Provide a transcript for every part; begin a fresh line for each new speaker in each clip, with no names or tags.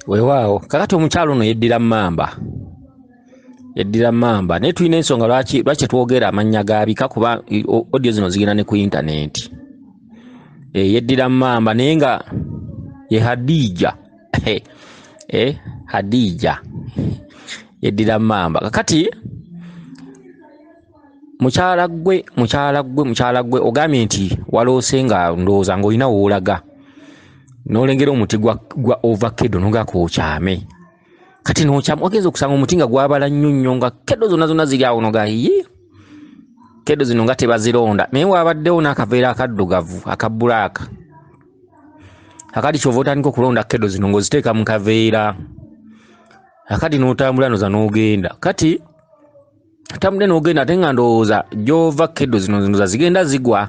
Weewaawo kakati omukyalo ono yeddira mamba naye tulina ensonga lwaki twogera amannya gabika kuba audio zino zigenda ne ku internet. Yeddira mamba naye nga ye Hadija Hadija yeddira mamba kakati mukyala gwe ogambye nti waloose nga ndowooza ng'olina woolaga n'olengera omuti gwa Ovacado n'ogakw'okyame kati n'okyama wagenza okusanga omuti nga gwabala nnyo nga kedo zonna ziri awo nogayiye kedo zino nga tebazironda naye wabaddewo n'akaveera akaddugavu akabbulaaka akati kyova otandika okulonda kedo zino ng'oziteeka mu kaveera akati n'otambula noza n'ogenda kati tambudde n'ogenda ate nga ndowooza gy'ova kedo zino zigenda zigwa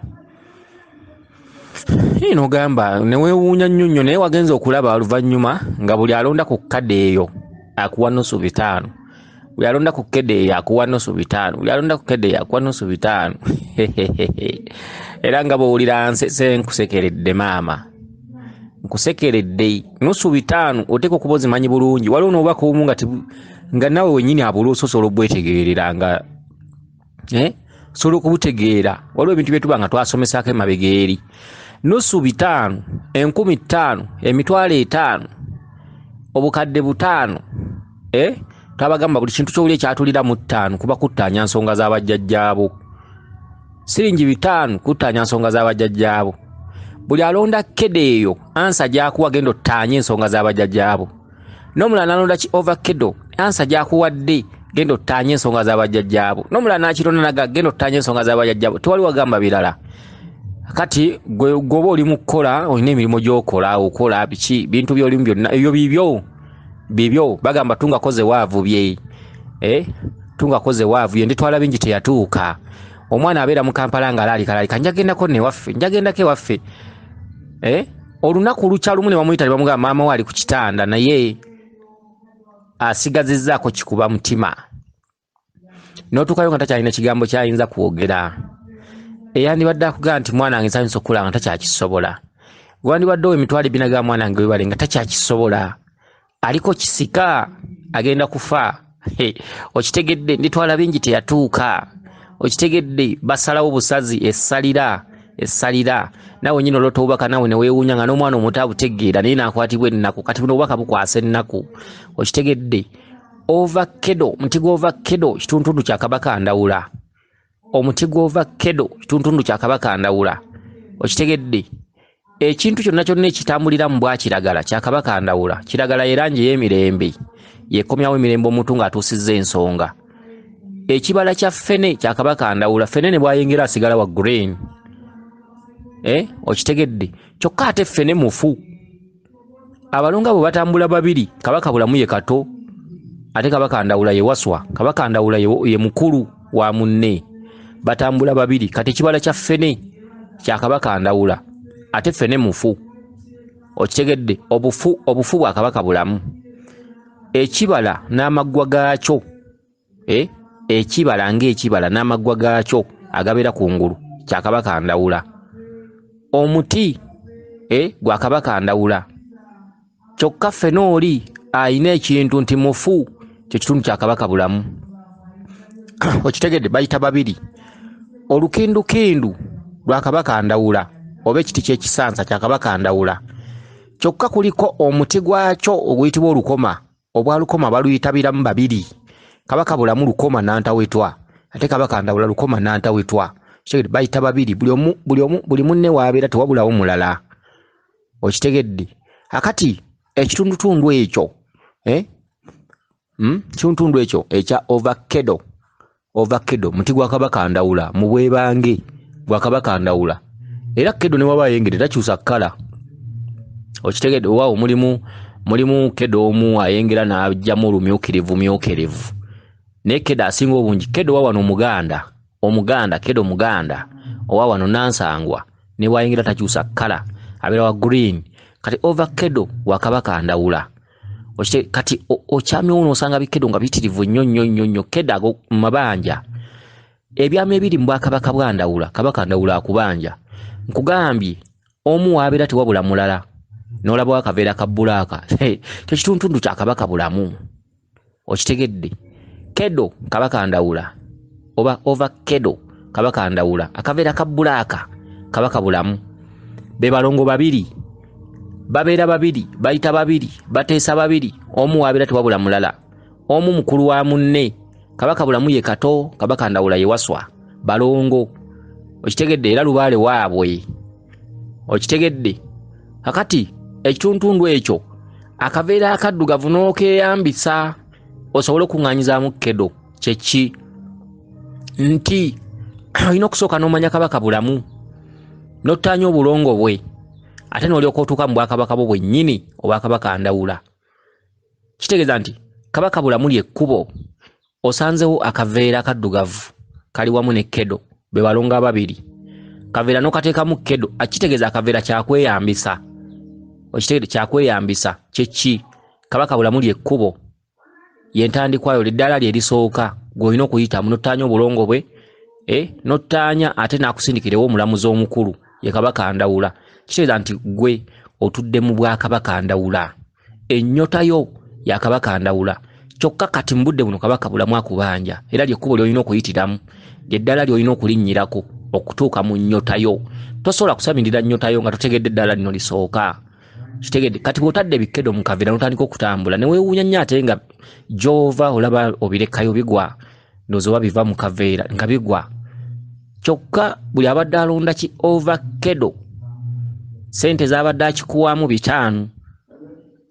n'ogamba neweewuunya nnyo naye wagenza okulaba oluvannyuma nga buli alonda ku kkade eyo akuwa nusu 5 buli alonda ku kkede eyo akuwa nusu 5 buli alonda ku kkede eyo akuwa nusu 5 era nga bw'owulira nsese nkusekeredde maama nkusekeredde nusu 5 oteeka okuba ozimanyi bulungi waliwo n'obubaka obumu nga nawe wennyini abula osobola obwetegeerera nga sobola okubutegeera waliwo ebintu bye tuba nga twasomesaako emabega eri nusu 5 10,000 5,000 obukadde 5 twabagamba buli kintu ky'owuli ekyatulira mu 5 kuba kuttaanya nsonga z'abajjajjaabo siringi 5 kuttaanya nsonga z'abajjajjaabo buli alonda kkede eyo ansa gy'akuwa genda ottaanye ensonga z'abajjajjaabo n'omulala n'alonda ki Ovacado ansa gy'akuwadde genda ottaanye ensonga z'abajjajjaabo n'omulala n'akironda naga genda ottaanye ensonga z'abajjajjaabo tewali wagamba birala kati gwoba oli mu kukola olina emirimu gy'okola okola biki bintu by'olimu byonna ebyo bibyo bagamba tungakoze waavu bye tungakoze waavu ye nditwala bingi teyatuuka omwana abeera mu Kampala nga alaalika njagendako newaffe njagendako ewaffe olunaku lukya lumu ne bamuyita ne bamugamba maama we ali ku kitanda naye asigazizzaako kikuba mutima n'otuukayo nga takyalina kigambo kyayinza kwogera eyandibadde akugamba nti mwana wange nsanyusa okula nga takyakisobola gwandibadde owo emitwalo 2 ga mwana wange webale nga takyakisobola aliko kisika agenda kufa okitegedde nditwala bingi teyatuuka okitegedde basalawo busazi essalira nawe nyine olota obubaka nawe neweewuunya nga n'omwana omuto abutegeera naye naakwatibwa ennaku kati buno obubaka bukwasa ennaku okitegedde Ovacado muti gwa Ovacado kituntundu kya Kabaka Ndawula omuti gwa Ovacado kituntundu kya Kabaka Ndawula okitegedde ekintu kyonna ekitambulira mu bwa kiragala kya Kabaka Ndawula kiragala yerangi y'emirembe yekomyawo emirembe omuntu ng'atuusizza ensonga ekibala kya ffene kya Kabaka Ndawula ffene ne bwayengera asigala wa green okitegedde kyokka ate ffene mufu abalonga bwe batambula babiri Kabaka bulamu ye kato ate Kabaka Ndawula ye waswa Kabaka Ndawula ye mukulu wa munne batambula babiri kati ekibala kya ffene kya Kabaka Ndawula ate ffene mufu okitegedde obufu bwa Kabaka bulamu ekibala n'amaggwa gaakyo ekibala ng'ekibala n'amaggwa gaakyo agabeera kungulu kya Kabaka Ndawula omuti gwa Kabaka Ndawula kyokka ffene oli ayina ekintu nti mufu kyo kitundu kya Kabaka bulamu okitegedde bayita babiri olukindukindu lwa Kabaka Ndawula oba ekiti ky'ekisansa kya Kabaka Ndawula kyokka kuliko omuti gwakyo oguyitibwa olukoma obwa lukoma baluyita biramu babiri Kabaka bulamu lukoma nantawetwa ate Kabaka Ndawula lukoma nantawetwa bayita babiri buli munne waabeera tewabulawo mulala okitegedde akati ekitundutundu ekyo kitundutundu ekyo ekya Ovacado muti gwa Kabaka Ndawula mu bwebange gwa Kabaka Ndawula era kedo ne waba yengere takyusa kkala okitegedde waawo mulimu kedo omu ayengera n'ajjamu olumyukirivu naye kedo asinga obungi kedo wawano omuganda kedo muganda owa wano nansangwa ne wayengera takyusa kkala abeera wa green kati Ovacado wa Kabaka Ndawula kati okyamyewo n'osanga bikedo nga bitirivu nnyo kedo ago mu mabanja ebyama ebiri mu Bwakabaka bwa Ndawula Kabaka Ndawula akubanja nkugambye omu waabeera tewabula mulala n'olaba akaveera ka bbulaaka kyo kituntundu kya kabaka bulamu okitegedde kedo kabaka ndawula oba ovacado kabaka ndawula akaveera ka bbulaaka kabaka bulamu be balongo babiri babeera babiri bayita babiri bateesa babiri omu wabeera tewabula mulala omu mukulu wa munne kabaka bulamu ye kato kabaka ndawula ye waswa balongo okitegedde era lubaale waabwe okitegedde kakati ekituntundu ekyo akaveera akaddugavu n'okeyambisa osobola okuŋŋaanyizaamu kedo kyeki nti olina okusooka n'omanya kabaka bulamu n'ottaanya obulongo bwe ate n'olyoka otuuka mu bwakabaka bwo bwennyini obwakabaka ndawula kitegeeza nti kabaka bulamu lyekkubo osanzewo akaveera akaddugavu kali wamu ne kedo be balongo ababiri kaveera n'okateekamu kedo akitegeeza akaveera kyakweyambisa okitegedde kyakweyambisa kyeki kabaka bulamu lyekkubo yentandikwayo liddaala lye lisooka gw'olina okuyitamu n'ottaanya obulongo bwe n'ottaanya ate n'akusindikirewo omulamuzi omukulu ye kabaka ndawula kitegeeza nti gwe otudde mu bwakabaka ndawula ennyota yo ya kabaka ndawula kyokka kati mu budde buno kabaka bulamu akubanja era lyekkubo ly'olina okuyitiramu ly'eddala ly'olina okulinnyirako okutuuka mu nnyota yo tosobola kusamirira nnyota yo nga totegedde eddala lino lisooka kitegedde kati bw'otadde bikedo mu kaveera n'otandika okutambula ne weewuunya nnyo ate nga gy'ova olaba obirekayo bigwa ndowooza oba biva mu kaveera nga bigwa kyokka buli abadde alonda ki ovacado sente z'abadde akikuwaamu 5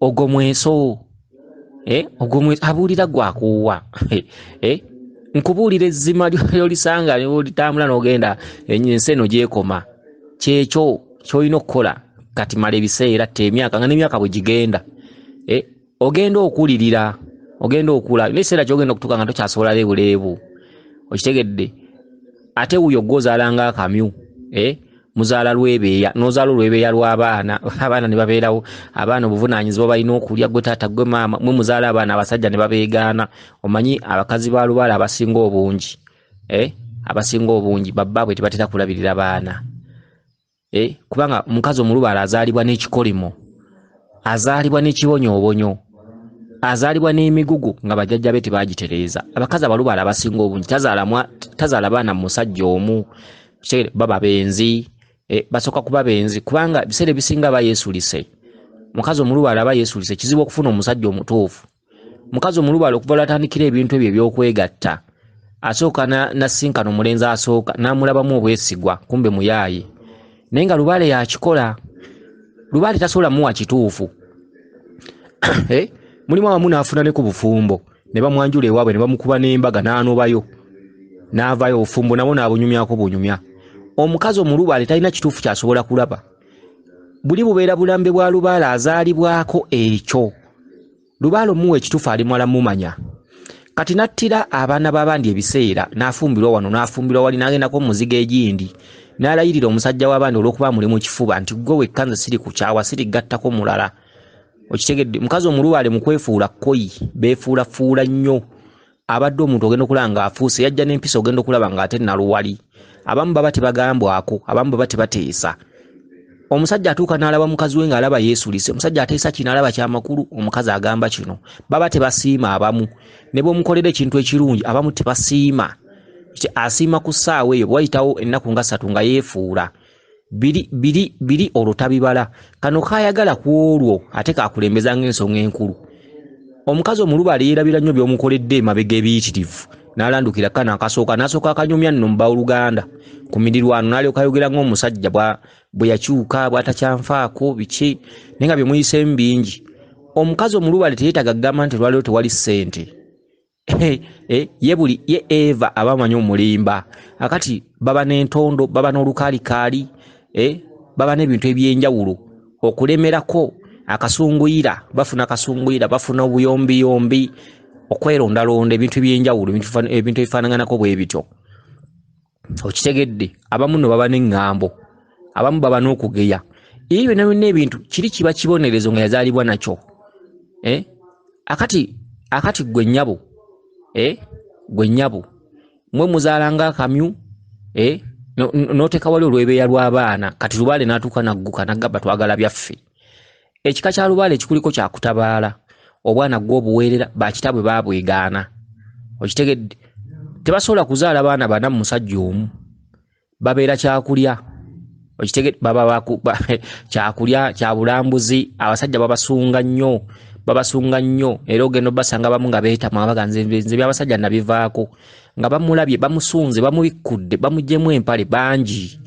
ogomweso abuulira gwakuuwa nkubuulira ezzima lyolisanga olitambula n'ogenda ensi eno gyekoma kyekyo kyolina okukola kati mala ebiseera emyaka nga n'emyaka bwe gigenda ogenda okuwulirira ogenda okula n'ekiseera kyogenda okutuuka nga tokyasobola leebuleebu okitegedde ate wuyo gw'ozaalanga akamyu muzaala lwebeeya n'ozaala olwebeeya lw'abaana abaana ne babeerawo abaana obuvunaanyizibwa balina okulya gwe taata gwe maama mwe muzaala abaana abasajja ne babeegaana omanyi abakazi ba lubaala abasinga obungi abasinga obungi babbaabwe tebatera kulabirira baana kubanga omukazi omulubaala azaalibwa n'ekikolimo azaalibwa n'ekibonyoobonyo azaalibwa n'emigugu nga bajjajja be tebagitereeza abakazi abalubaala abasinga obungi tazaala baana mu musajja omu baba benzi basooka kuba benzi kubanga biseera ebisinga aba yeesulise mukazi omulubaala aba yeesulise kizibu okufuna omusajja omutuufu mukazi omulubaala okuva lwatandikira ebintu ebyo ebyokwegatta asooka nasinkana omulenzi asooka n'amulabamu obwesigwa kumbe muyaaye naye nga lubaale yakikola lubaale tasobola muwa kituufu mulimu awamu n'afuna ne ku bufumbo ne bamwanjula ewaabwe ne bamukuba n'embaga n'anobayo n'avayo obufumbo nabo n'abunyumyako bunyumya omukazi omulubaale talina kituufu kyasobola kulaba buli bubeera bulambe bwa lubaale azaalibwako ekyo lubaale omuwa ekituufu ali mwala mumanya kati nattira abaana b'abandi ebiseera n'afumbirwa wano n'afumbirwa wali n'agendako muziga egindi n'alayirira omusajja w'abandi olw'okuba muli mu kifuba nti gwe wekka nze siri kukyawa sirigattako mulala okitegedde mukazi omulubaale mu kwefuula kkoyi beefuulafuula nnyo abadde omuntu ogenda okulaba ng'afuuse yajja n'empisa ogenda okulaba ng'ate naluwali abamu baba tebagambwako abamu baba tebateesa omusajja atuuka n'alaba mukazi we ng'alaba yeesulise omusajja ateesa kino alaba kyamakulu omukazi agamba kino baba tebasiima abamu ne bw'omukolera ekintu ekirungi abamu tebasiima asiima ku ssaawa eyo bwayitawo ennaku nga 3 nga yeefuula biri olwo tabibala kano kaayagala ku olwo ate kakulembeza ng'ensonga enkulu omukazi omulubaale yeerabira nnyo by'omukoledde emabega ebiyitirivu n'alandukira kana akasooka n'asooka akanyumya nno mba oluganda ku mirirwano n'alyoka ayogera ng'omusajja bwe yakyuka bw'atakyanfaako biki naye nga bye muyiseemu bingi omukazi omulubaale teyeetaga kugamba nti lwaliwo tewali ssente ye Eva abamanyi omulimba akati baba n'entondo baba n'olukaalikaali baba n'ebintu ebyenjawulo okulemerako akasunguyira bafuna obuyombiyombi okwerondalonda ebintu ebyenjawulo ebintu ebifaanaganako bwe bityo okitegedde abamu no baba n'eŋŋambo abamu baba n'okugeya ebyo byonna ebintu kiri kiba kibonerezo nga yazaalibwa nakyo akati gwe nnyabo mwe muzaalanga akamyu n'oteeka wali olwebeeya lw'abaana kati lubaale n'atuuka nagguka naggamba twagala byaffe ekika kya lubaale ekikuliko kya kutabaala obwana gw'obuweerera bakitabwe baabwegaana okitegedde tebasobola kuzaala baana bana mu musajja omu babeera kyakulya okitegedde baba kyakulya kya bulambuzi abasajja babasunga nnyo era ogenda basanga bamu nga beetamu abaganze nze by'abasajja nabivaako nga bamulabye bamusunze bamubikudde bamugyemu empale bangi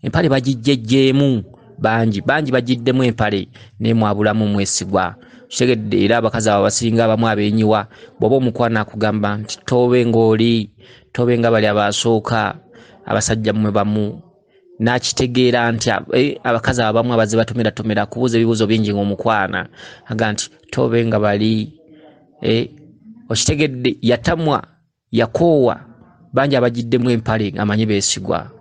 empale bagijjejjeemu bangi bagiddemu empale nemwabulamu mwesigwa kitegedde era abakazi abo basinga abamu abeenyiwa bw'oba omukwana akugamba nti tobe nga bali abasooka abasajja mmwe bamu nakitegeera nti abakazi abamu abaze batomera kubuuza ebibuuzo bingi ng'omukwana aga nti tobe nga bali okitegedde yatamwa yakoowa bangi abagiddemu empale ng'amanyi beesigwa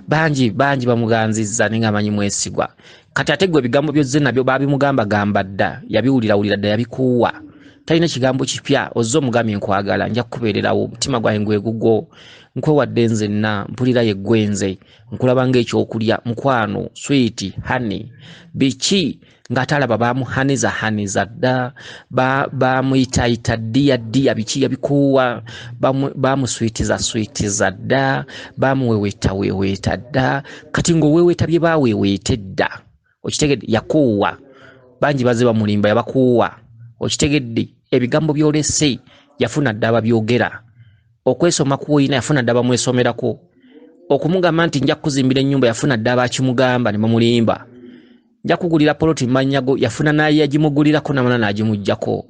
bangi bamuganzizza naye ng'amanyi mwesigwa kati ate gwe ebigambo byozze nabyo babimugambagamba dda yabiwulira dda yabikuuwa talina kigambo kipya ozze omugambye nkwagala nja kukubeererawo omutima gwange gwegugwo nkwewadde nzenna mpulira yeggwenze nkulaba ng'ekyokulya mukwano switi hani biki ng'atalaba bamuhaniza dda bamuyitayita ddiya biki yabikuuwa bamuswitiza dda bamuweweeta dda kati ng'oweweeta bye baweweete dda okitegedde yakuuwa bangi baze bamulimba yabakuuwa okitegedde ebigambo byolese yafuna dda ababyogera okwesoma kuwina yafuna dda bamwesomerako okumugamba nti nja kuzimbira ennyumba yafuna dda abakimugamba ne bamulimba nja kugulira poloti manyago yafuna naye yagimugulirako namana n'agimuggyako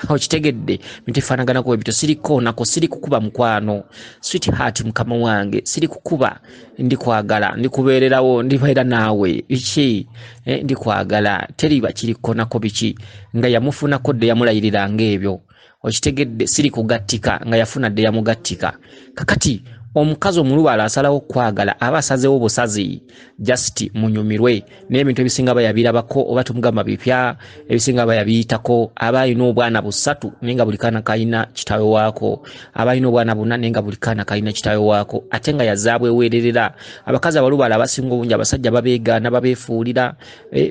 okitegedde mitefaanaganako ebito siri kukuba mukwano sweetheart mukama wange siri kukuba ndikwagala ndikubeererawo ndibeera naawe biki ndikwagala teriba kirikonako biki nga yamufunako dde yamulayirira ng'ebyo okitegedde siri kugattika nga yafuna dde yamugattika kakati omukazi omulubaala asalawo kwagala aba asazeewo busazi just munyumirwe n'ebintu ebisinga bayabirabako oba tumugamba bipya ebisinga bayabiyitako aba alina obwana busatu naye nga buli kaana kalina kitaawe waako aba alina obwana buna naye nga buli kaana kalina kitaawe waako ate nga yazaabweweererera abakazi abalubaala abasinga obungi abasajja babeegaana babeefuulira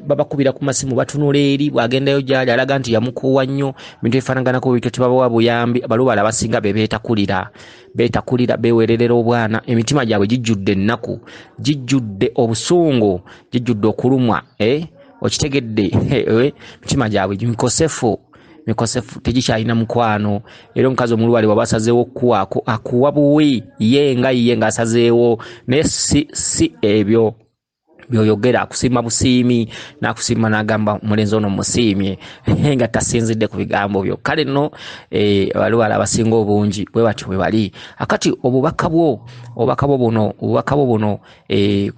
babakubira ku masimu batunula eri bwagendayo gyali alaga nti yamukuuwa nnyo bintu ebifaanaganako bityo tebabawa buyambi abalubaala abasinga beetakulira beweererera obwana emitima gyabwe gijjudde ennaku gijjudde obusungu gijjudde okulumwa okitegedde emitima gyabwe mikosefu tegikyalina mukwano era omukazi omulubaale waba asazeewo okuwaako akuwa buwi ye nga asazeewo naye si ebyo byoyogera akusiima busiimi n'akusiima n'agamba omulenzi ono musiimye nga tasinzidde ku bigambo byo kale nno abalubaala abasinga obungi bwe batyo bwe bali akati obubaka bwo buno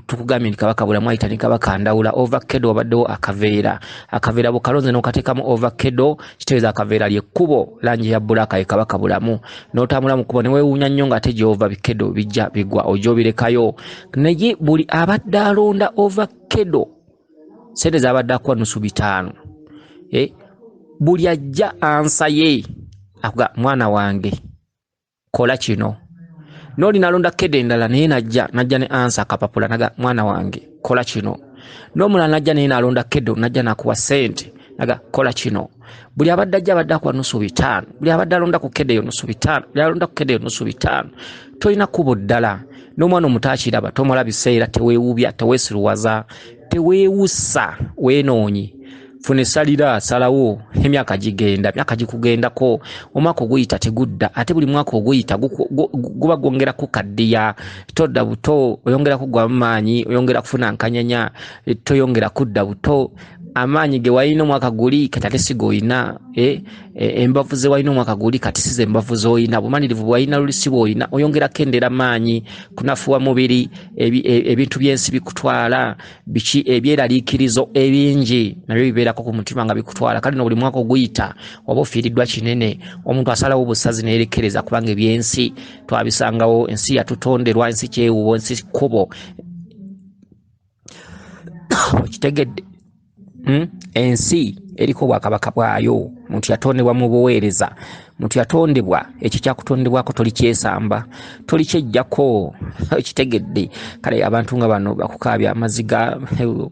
tukugambye nti kabaka bulamu ayita ne kabaka ndawula Ovacado wabaddewo akaveera bukalonze n'okateekamu Ovacado kitegeeza akaveera lyekkubo langi ya bbulaaka ye kabaka bulamu n'otambula mu kkubo ne weewuunya nnyo ng'ate gy'Ovacado bijja bigwa ojja obirekayo naye buli abadde alonda Ovacado sente zabadde akuwa $500 buli ajja ansa ye akuga mwana wange kola kino n'oli nalonda kede endala naye najja ne ansa akapapula naga mwana wange kola kino n'omulala najja naye nalonda kedo najja nakuwa sente naga kola kino buli abadde ajja abadde akuwa $500 buli abadde alonda ku kede yo $500 buli alonda ku kede yo $500 tolina kubo ddala n'omwana omuto akiraba tomala biseera teweewubya teweesiruwaza teweewussa weenoonyi funa essalira salawo emyaka gikugendako omwaka oguyita tegudda ate buli mwaka oguyita guba gwongerako kaddiya todda buto oyongera kugwa mu maanyi oyongera kufuna nkanyanya toyongera kudda buto amaanyi ge walina omwaka guli kati ate si g'olina embavu ze walina omwaka guli kati si ze embavu z'olina bumanirivu bwe walina luli si bw'olina oyongera kendera maanyi kunafuwa mubiri ebintu by'ensi bikutwala biki ebyeraliikirizo ebingi nabyo bibeerako ku mutima nga bikutwala kale no buli mwaka oguyita oba ofiiriddwa kinene omuntu asalawo obusazi neerekereza kubanga ebyensi twabisangawo ensi yatutonderwa ensi kyewubo ensi kkubo okitegedde ensi eriko obwakabaka bwayo muntu yatondebwa mu buweereza, muntu yatondebwa ekyo kyakutondebwako toli kyesamba, toli kyejjako, kitegedde. Kale abantu nga bano bakukaabya amaziga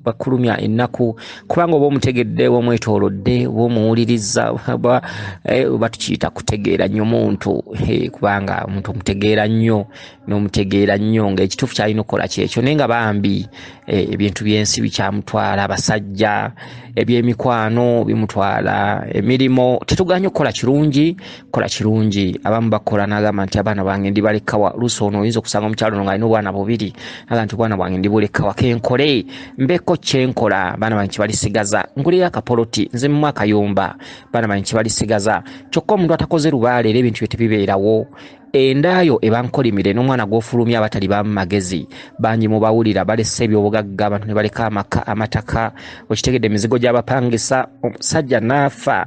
bakulumya ennaku, kubanga oba omutegedde omwetoolodde oba omuwuliriza oba tukiyita kutegeera nnyo muntu, kubanga omuntu omutegeera nnyo n'omutegeera nnyo ng'ekituufu kyalina okukola kyekyo. Naye nga bambi ebintu by'ensi bikyamutwala, abasajja ebyemikwano bimutwala, emirimu tetuganye okukola kirungi, kola kirungi. Abamu bakola n'agamba nti abaana bange ndibalekawa. Luusi ono oyinza okusanga omukyalo ono ng'alina obwana bubiri aga nti obwana bwange ndibulekawa kenkole mbeko kyenkola, abaana bange kibalisigaza nguleyo akapoloti nze mu akayumba, abaana bange kibalisigaza. Kyokka omuntu atakoze lubaale era ebintu bye tebibeerawo. Endaayo ebankolimire n'omwana gw'ofulumya abatali bamu magezi bangi mubawulira balese ebyobugagga, abantu ne baleka amaka amataka, okitegedde emizigo gy'abapangisa. Omusajja n'afa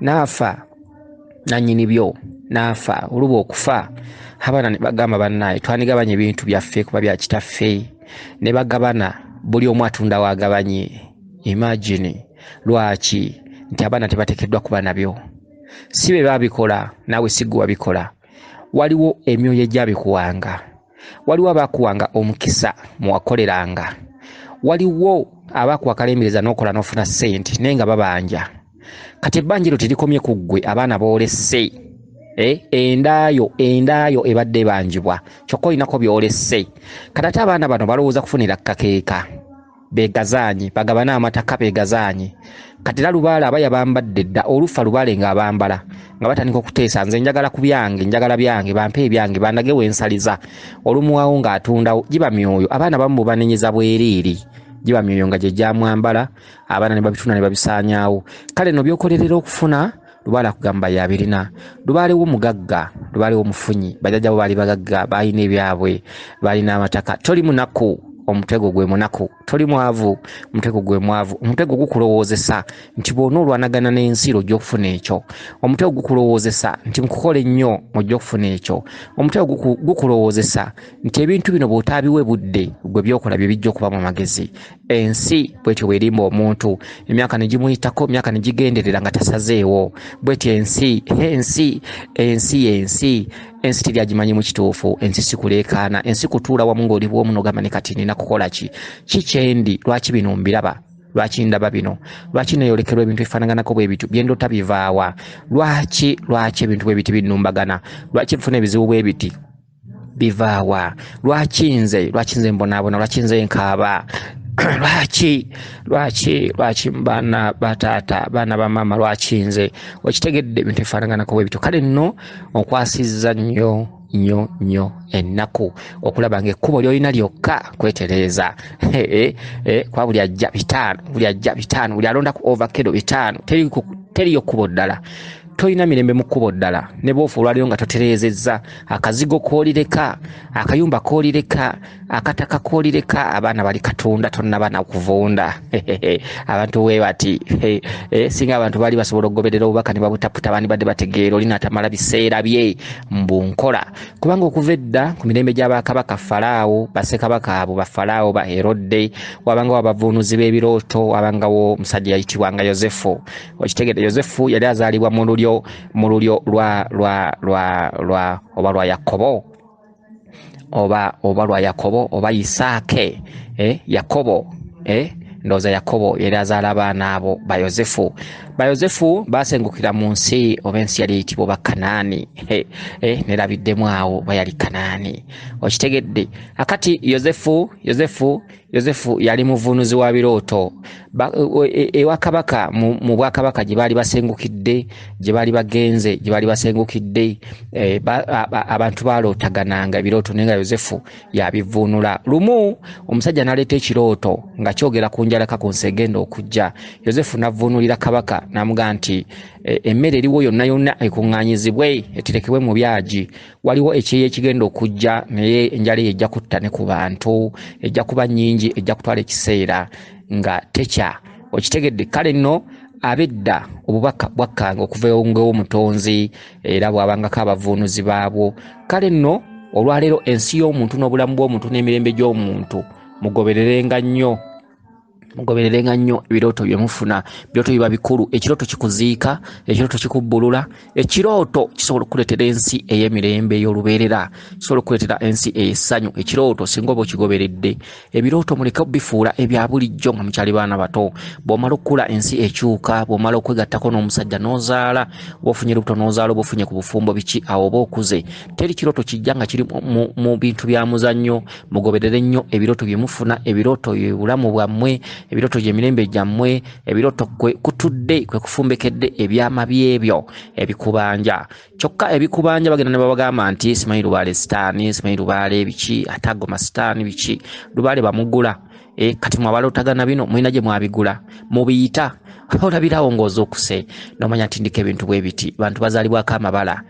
n'afa nannyini byo n'afa. Oluba okufa abaana ne bagamba bannaye twanigabanye ebintu byaffe kuba bya kitaffe, ne bagabana buli omu atunda wagabanye. Imagine lwaki nti abaana tebateekeddwa kuba nabyo. Si be babikola naawe sigwe wabikola. Waliwo emyoyo egyabikuwanga, waliwo abakuwanga omukisa muwakoleranga, waliwo abakuwa kalemereza n'okola n'ofuna ssente naye nga babanja. Kati ebbanjiro terikomye ku ggwe, abaana boolesse. Endaayo ebadde ebanjibwa kyokka olinako byolesse. Kati ate abaana bano balowooza kufunira kakeeka, beegazaanye bagabane amataka beegazaanye. Kati era lubaale abaya bambadde dda olufa lubaale nga abambala nga batandika okuteesa nze njagala ku byange, njagala byange, bampe ebyange bandage wensaliza. Olumuwawo ng'atundawo giba myoyo. Abaana bamu banenyeza bwereere, giba myoyo nga gye gyamwambala, abaana ne babitunda ne babisaanyaawo. Kale no byokolerera okufuna lubaale akugamba yabirina. Lubaale w'omugagga, lubaale w'omufunyi, bajjajjabo baali bagagga, baalina ebyabwe, baalina amataka. Toli munaku, omutego gwe munaku. Toli mwavu, omutego gwe mwavu. Omutego gukulowoozesa nti bw'ona olwanagana n'ensi ojja okufuna ekyo. Omutego gukulowoozesa nti mukukola ennyo ojja okufuna ekyo. Omutego gukulowoozesa nti ebintu bino bw'otaabiwe budde gwe byokola bye bijja okuba mu magezi. Ensi bw'etyo bw'erimba omuntu, emyaka ne gimuyitako, emyaka ne gigenderera nga tasazeewo. Bw'etyo ensi teryagimanyi mu kituufu. Ensi si kuleekaana, ensi kutuula wamu ng'oli bw'omu n'ogamba ne kati nina kukola ki kyendi, lwaki bino mbiraba, lwaki ndaba bino, lwaki neeyolekerwa ebintu ebifaanaganako bwe bityo byendota bivaawa, lwaki ebintu bwe biti binnumbagana, lwaki bifuna ebizibu bwe biti bivaawa, lwaki nze mbonaabona, lwaki nze nkaaba, lwaki baana bataata, baana bamaama, lwaki nze. Okitegedde ebintu ebifaanaganako bwe bityo. Kale nno okwasizza nnyo ennaku okulaba ng'ekkubo ly'olina lyokka kwetereeza. Kwa buli ajja bitaano, buli alonda ku Ovacado bitaano, teriyo kkubo ddala. Tolina mirembe mu kkubo ddala. Ne bw'ofa olwaliyo nga totereezezza, akazigo koolireka, akayumba koolireka, akataka koolireka, abaana bali katunda tonnaba na kuvunda. Abantu bwe bati. Singa abantu baali basobola okugoberera obubaka ne babutaputa bandibadde bategeera oli n'atamala biseera bye mbu nkola. Kubanga okuva edda ku mirembe gy'abakabaka Falaawo, bassekabaka abo Bafalaawo, ba Herode, wabangawo abavuunuzi b'ebirooto, wabangawo omusajja yayitibwanga Yozefu. Okitegedde Yozefu yali azaalibwa mu lulyo oba lwa Yakobo oba lwa Yakobo oba Isaake. Yakobo ndowooza Yakobo yali azaala abaana abo Bayozefu basengukira mu nsi oba ensi yali eyitibwa oba Kanaani. Nerabiddemu awo bayali Kanaani. Okitegedde akati Yozefu yali muvuunuzi wa birooto. Ewa kabaka mu bwakabaka gye baali basengukidde, gye baali bagenze, gye baali basengukidde, abantu balootagananga ebirooto naye nga Yozefu yabivuunula. Lumu omusajja n'aleeta ekirooto nga kyogera ku njalaka ku nsi egenda okujja. Yozefu n'avvuunulira kabaka n'amugamba nti emmere eriwo yonna ekuŋŋaanyizibwe eterekebwe mu byagi. Waliwo ekyeyo ekigenda okujja naye enjala eyo ejja kutta ne ku bantu, ejja kuba nnyingi, ejja kutwala ekiseera nga tekya. Okitegedde. Kale nno abedda obubaka bwakkanga okuva ng'omutonzi era bwabangako abavuunuzi baabwo. Kale nno olwaleero ensi y'omuntu n'obulamu bw'omuntu n'emirembe gy'omuntu mugobererenga nnyo mugobererenga nnyo ebirooto bye mufuna. Ebirooto biba bikulu. Ekirooto kikuziika, ekirooto kikubbulula, ekirooto kisobola okukuleetera ensi ey'emirembe ey'olubeerera, kisobola okukuleetera ensi ey'essanyu. Ekirooto singa oba okigoberedde. Ebirooto muleke bifuula ebya bulijjo nga mukyali baana bato. Bw'omala okukula ensi ekyuka, bw'omala okwegattako n'omusajja n'ozaala, oba ofunye lubuto n'ozaala, oba ofunye ku bufumbo biki, awo oba okuze. Teri kirooto kijja nga kiri mu bintu bya muzannyo. Mugoberere nnyo ebirooto bye mufuna. Ebirooto bye bulamu bwammwe, ebirooto gy'emirembe gyammwe, ebirooto kutudde kwe kufumbekedde ebyama byebyo ebikubanja. Kyokka ebikubanja bagenda ne babagamba nti simanyi lubaale sitaani, simanyi lubaale biki, atagoma sitaani biki, lubaale bamugula. Kati mwabala otagana bino mulina gye mwabigula mubiyita olabirawo ng'oza okuse n'omanya nti ndika ebintu bwe biti. Bantu bazaalibwako amabala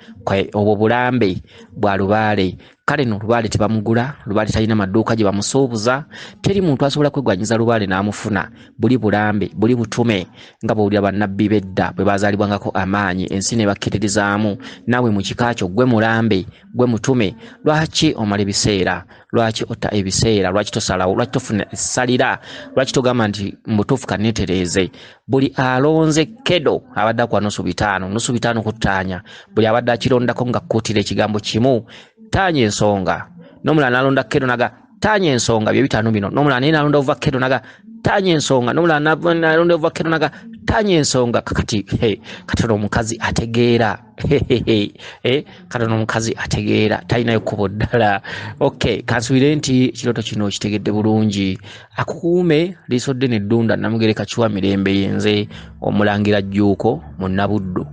obwo bulambe bwa lubaale. Kale no lubaale tebamugula, lubaale talina maduuka gye bamusuubuza. Teri muntu asobola kwegwanyiza lubaale n'amufuna. Buli bulambe, buli butume nga bw'olya bannabbi bedda bwe bazaalibwangako amaanyi, ensi ne bakkiririzaamu. Naawe mu kika kyo gwe mulambe, gwe mutume. Lwaki omala ebiseera? Lwaki otta ebiseera? Lwaki tosalawo? Lwaki tofuna essalira? Lwaki togamba nti mutuufu kanneetereeze? Buli alonze kedo abadde akwa nusu bitaano kuttaanya. Buli abadde akirondako nga kkuutira ekigambo kimu taanya ensonga. N'omulala n'alonda kedo naga taanya ensonga bye bitaano bino. N'omulala naye n'alonda ovacado naga taanya ensonga. N'omulala n'alonda ovacado naga taanya ensonga. Kati ono omukazi ategeera. Kati ono omukazi ategeera, talinayo kkubo ddala. Okay, kansubire nti ekirooto kino kitegedde bulungi. Akukuume liiso ddene eddunda Namugereka Kiwa Mirembe yenze Omulangira Jjuuko Munabuddu.